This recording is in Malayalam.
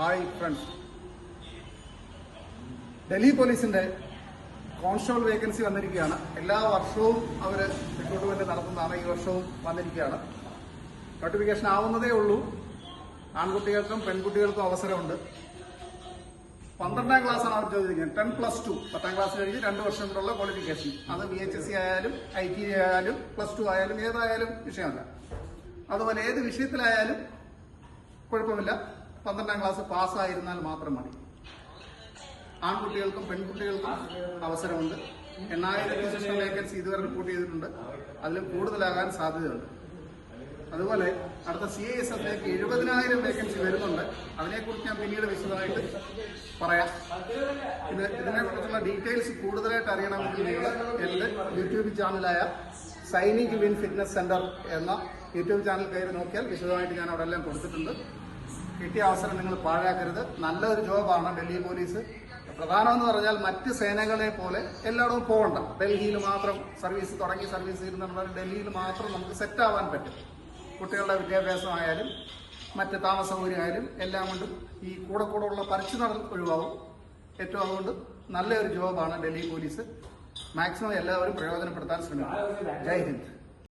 ഹായ് ഫ്രണ്ട്സ്, ഡൽഹി പോലീസിന്റെ കോൺസ്റ്റബിൾ വേക്കൻസി വന്നിരിക്കുകയാണ്. എല്ലാ വർഷവും അവർ റിക്രൂട്ട്മെന്റ് നടത്തുന്നതാണ്. ഈ വർഷവും വന്നിരിക്കുകയാണ്. നോട്ടിഫിക്കേഷൻ ആവുന്നതേ ഉള്ളൂ. ആൺകുട്ടികൾക്കും പെൺകുട്ടികൾക്കും അവസരമുണ്ട്. 12ാം ക്ലാസ്സാണ് അവർ ചോദിക്കുന്നത്. 10+2 10ാം ക്ലാസ് കഴിഞ്ഞ് 2 വർഷം കൊണ്ടുള്ള ക്വാളിഫിക്കേഷൻ. അത് VHSC ആയാലും IT ആയാലും +2 ആയാലും ഏതായാലും വിഷയമല്ല. അതുപോലെ ഏത് വിഷയത്തിലായാലും കുഴപ്പമില്ല. 12ാം ക്ലാസ് പാസ്സായിരുന്നാൽ മാത്രം മതി. ആൺകുട്ടികൾക്കും പെൺകുട്ടികൾക്കും അവസരമുണ്ട്. 8000 വേക്കൻസി ഇതുവരെ റിപ്പോർട്ട് ചെയ്തിട്ടുണ്ട്. അതിലും കൂടുതലാകാൻ സാധ്യതയുണ്ട്. അതുപോലെ അടുത്ത CISF-ലേക്ക് 70,000 വേക്കൻസി വരുന്നുണ്ട്. അതിനെക്കുറിച്ച് ഞാൻ പിന്നീട് വിശദമായിട്ട് പറയാം. ഇതിനെക്കുറിച്ചുള്ള ഡീറ്റെയിൽസ് കൂടുതലായിട്ട് അറിയണമെങ്കിൽ നിങ്ങൾ എൻ്റെ യൂട്യൂബ് ചാനലായ സൈനിക് വിൻ ഫിറ്റ്നസ് സെന്റർ എന്ന യൂട്യൂബ് ചാനൽ കയറി നോക്കിയാൽ വിശദമായിട്ട് ഞാൻ അവിടെ എല്ലാം കൊടുത്തിട്ടുണ്ട്. കിട്ടിയ അവസരം നിങ്ങൾ പാഴാക്കരുത്. നല്ലൊരു ജോബാണ് ഡൽഹി പോലീസ്. പ്രധാനമെന്ന് പറഞ്ഞാൽ മറ്റ് സേനകളെ പോലെ എല്ലായിടവും പോകണ്ട. ഡൽഹിയിൽ മാത്രം സർവീസ് തുടങ്ങി സർവീസ് ചെയ്യുന്ന ഡൽഹിയിൽ മാത്രം നമുക്ക് സെറ്റാവാൻ പറ്റും. കുട്ടികളുടെ വിദ്യാഭ്യാസമായാലും മറ്റ് താമസ സൗകര്യമായാലും എല്ലാം കൊണ്ടും ഈ കൂടെ ഉള്ള പറിച്ചു നടൽ ഒഴിവാകും. ഏറ്റവും അതുകൊണ്ട് നല്ലൊരു ജോബാണ് ഡൽഹി പോലീസ്. മാക്സിമം എല്ലാവരും പ്രയോജനപ്പെടുത്താൻ ശ്രമിക്കും. ജയ് ഹിന്ദ്.